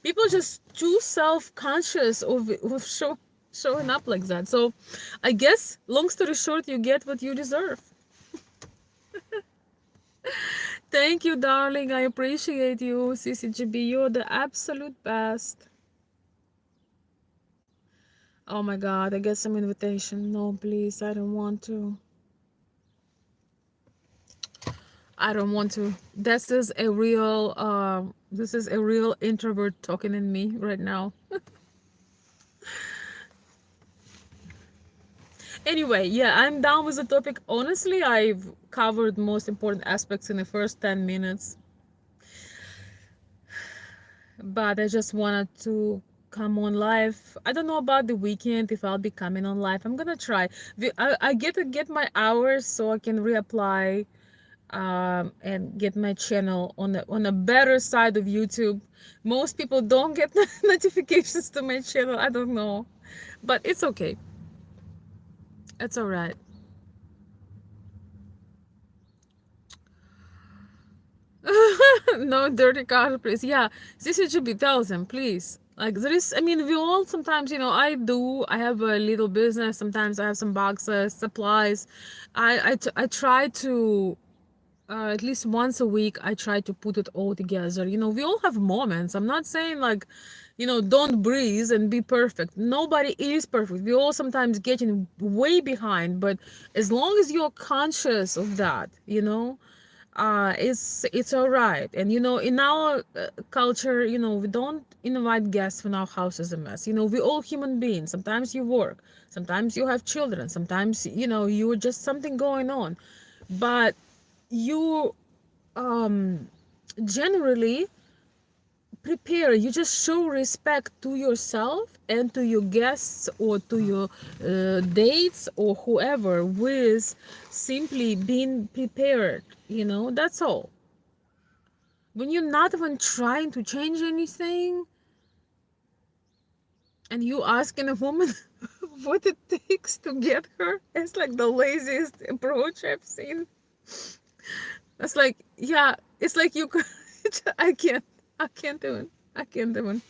People just too self-conscious of showing up like that. So I guess, long story short, you get what you deserve. Thank you, darling. I appreciate you, CCGB. You're the absolute best. Oh my God, I get some invitation. No, please, I don't want to. I don't want to. This is a real introvert talking in me right now. Anyway, yeah, I'm down with the topic. Honestly, I've covered most important aspects in the first 10 minutes. But I just wanted to come on live. I don't know about the weekend if I'll be coming on live. I'm gonna try. I get to get my hours so I can reapply, and get my channel on a better side of YouTube. Most people don't get notifications to my channel. I don't know, but it's okay. It's all right. No dirty car, please. Yeah, this should be, tell them, please. Like, there is, I mean, we all sometimes, I have a little business. Sometimes I have some boxes, supplies. I try to at least once a week I try to put it all together. We all have moments. I'm not saying like, don't breathe and be perfect. Nobody is perfect. We all sometimes getting way behind, but as long as you're conscious of that, it's all right. And in our culture, we don't invite guests when our house is a mess. We all human beings. Sometimes you work, sometimes you have children, sometimes you're just something going on, but you generally prepare. You just show respect to yourself and to your guests or to your dates or whoever with simply being prepared. That's all. When you're not even trying to change anything and you asking a woman what it takes to get her, it's like the laziest approach I've seen. It's like, yeah, it's like you could, I can't, I can't do it. I can't do it.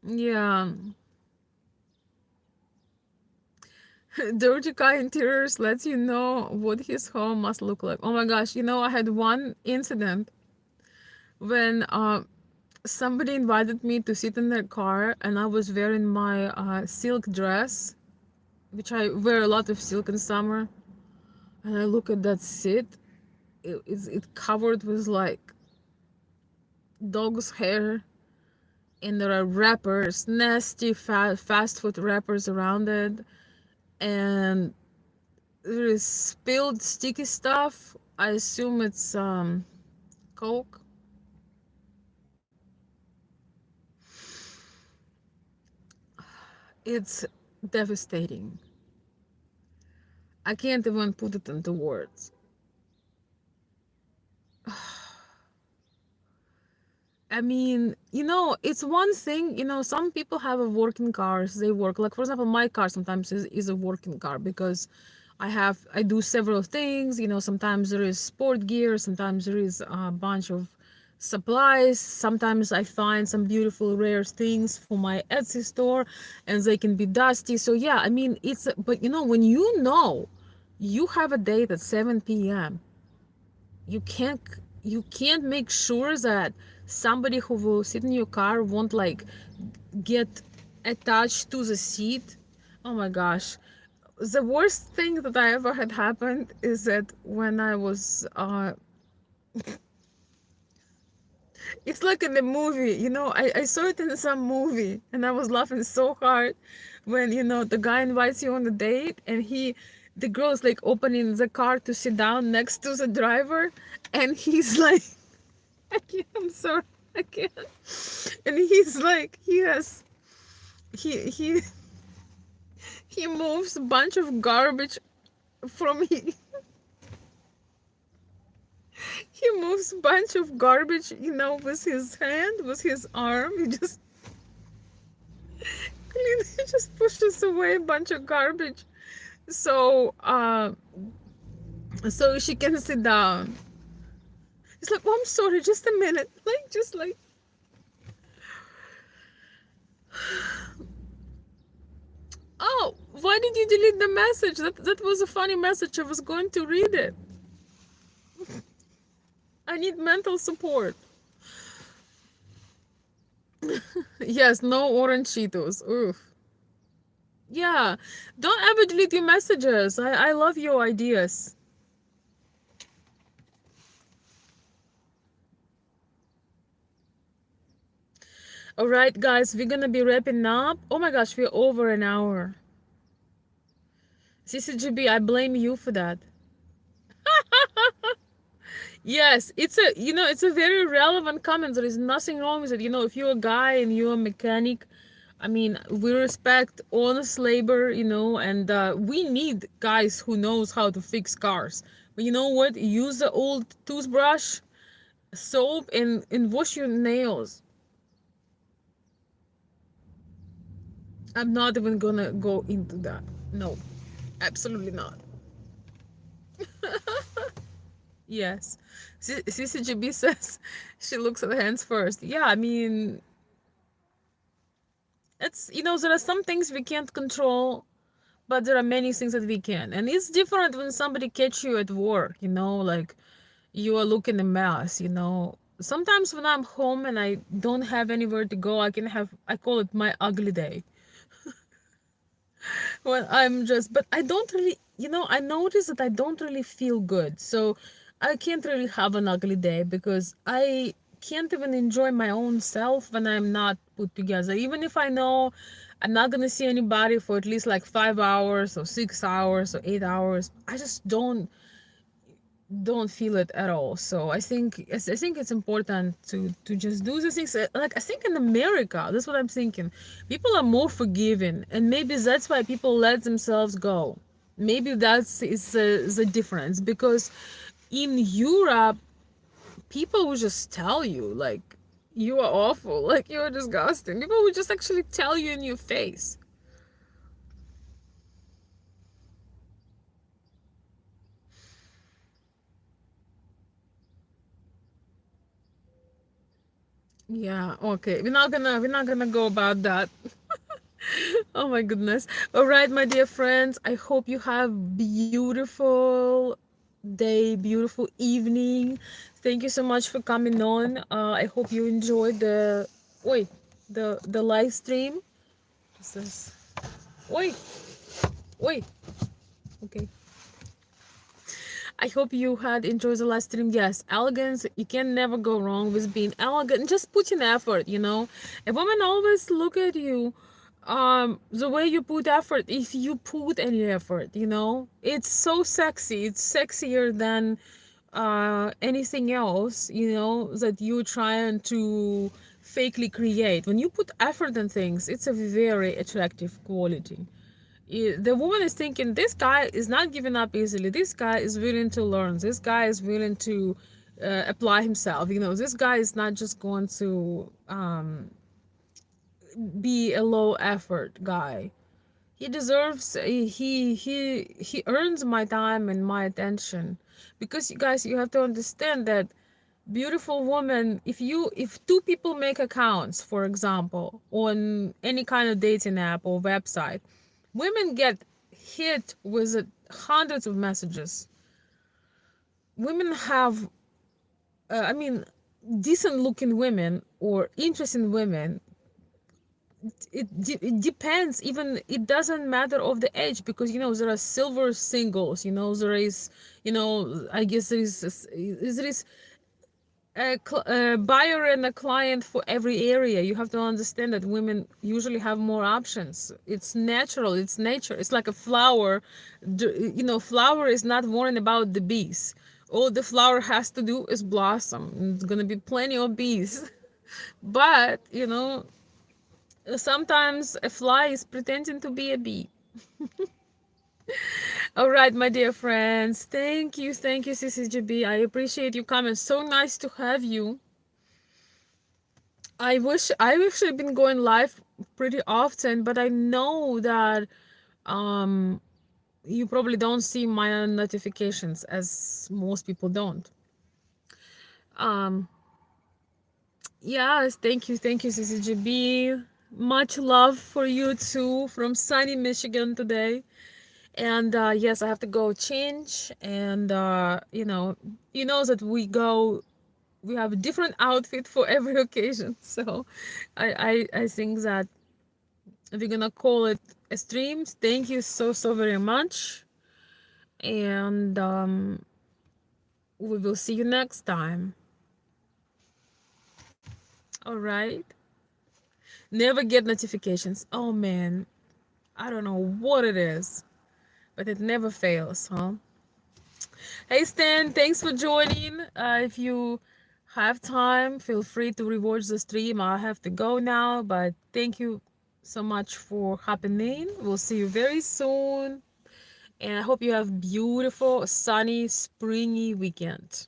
Yeah. Dirty Guy Interiors lets you know what his home must look like. Oh my gosh, I had one incident when somebody invited me to sit in their car and I was wearing my silk dress, which I wear a lot of silk in summer. And I look at that seat, it's covered with like dog's hair, and there are wrappers, nasty fast food wrappers around it, and there is spilled sticky stuff. I assume it's Coke. It's devastating. I can't even put it into words. I mean, it's one thing, some people have a working cars, they work. Like, for example, my car sometimes is a working car because I do several things, sometimes there is sport gear, sometimes there is a bunch of supplies, sometimes I find some beautiful rare things for my Etsy store and they can be dusty. So yeah, I mean, but when you have a date at 7 p.m., you can't you can't make sure that somebody who will sit in your car won't like get attached to the seat. Oh my gosh, the worst thing that I ever had happened is that when I was it's like in the movie, I saw it in some movie and I was laughing so hard when the guy invites you on a date and the girl is like opening the car to sit down next to the driver and he's like, I can't, I'm sorry, I can't. And he's like, he he moves a bunch of garbage from he moves a bunch of garbage, with his hand, with his arm. He just he just pushes away a bunch of garbage, so so she can sit down. He's like, oh, I'm sorry, just a minute, like just like. Oh, why did you delete the message? That was a funny message. I was going to read it. I need mental support. Yes, no orange Cheetos. Oof. Yeah, don't ever delete your messages. I love your ideas. All right, guys, we're gonna be wrapping up. Oh my gosh, we're over an hour. CCGB, I blame you for that. Yes, it's a very relevant comment. There is nothing wrong with it. If you're a guy and you're a mechanic, I mean, we respect honest labor, and we need guys who knows how to fix cars. But you know what? Use the old toothbrush, soap, and wash your nails. I'm not even gonna go into that. No, absolutely not. Yes. CCGB says she looks at the hands first. Yeah, I mean, there are some things we can't control, but there are many things that we can. And it's different when somebody catch you at work, like you are looking a mess. Sometimes when I'm home and I don't have anywhere to go, I call it my ugly day. When I'm just, but I don't really, I notice that I don't really feel good. So I can't really have an ugly day because I can't even enjoy my own self when I'm not put together. Even if I know I'm not gonna see anybody for at least like 5 hours or 6 hours or 8 hours, I just don't feel it at all. So I think it's important to just do the things. Like I think in America, that's what I'm thinking. People are more forgiving, and maybe that's why people let themselves go. Maybe that's is the difference, because in Europe, people will just tell you like you are awful, like you're disgusting. People will just actually tell you in your face. Yeah, okay. We're not gonna go about that. Oh my goodness. All right, my dear friends, I hope you have beautiful day, beautiful evening. Thank you so much for coming on. I hope you enjoyed wait, the live stream. What's this? Wait, wait. Okay. I hope you had enjoyed the live stream. Yes, elegance. You can never go wrong with being elegant. Just put in effort. A woman always look at you, the way you put effort. If you put any effort, it's so sexy. It's sexier than anything else. That you're trying to fakely create. When you put effort in things, it's a very attractive quality. The woman is thinking, this guy is not giving up easily, this guy is willing to learn, this guy is willing to apply himself, this guy is not just going to be a low effort guy. He deserves, he earns my time and my attention. Because you guys, you have to understand that beautiful woman, if two people make accounts, for example, on any kind of dating app or website, women get hit with hundreds of messages. Women have I mean, decent looking women or interesting women, it depends. Even it doesn't matter of the age, because there are silver singles, there is, I guess there is a buyer and a client for every area. You have to understand that women usually have more options. It's natural, it's nature. It's like a flower. Flower is not worrying about the bees. All the flower has to do is blossom. There's gonna be plenty of bees. But sometimes a fly is pretending to be a bee. All right, my dear friends, thank you, CCGB. I appreciate you coming. So nice to have you. I wish I've actually been going live pretty often, but I know that um you probably don't see my notifications, as most people don't. Um yes, thank you, CCGB. Much love for you too from sunny Michigan today. And yes, I have to go change, and that we have a different outfit for every occasion. So I think that we're gonna call it a stream. Thank you so very much, and we will see you next time. All right. Never get notifications. Oh man, I don't know what it is, but it never fails, huh? Hey Stan, thanks for joining. If you have time, feel free to rewatch the stream. I have to go now, but thank you so much for hopping in. We'll see you very soon. And I hope you have beautiful, sunny, springy weekend.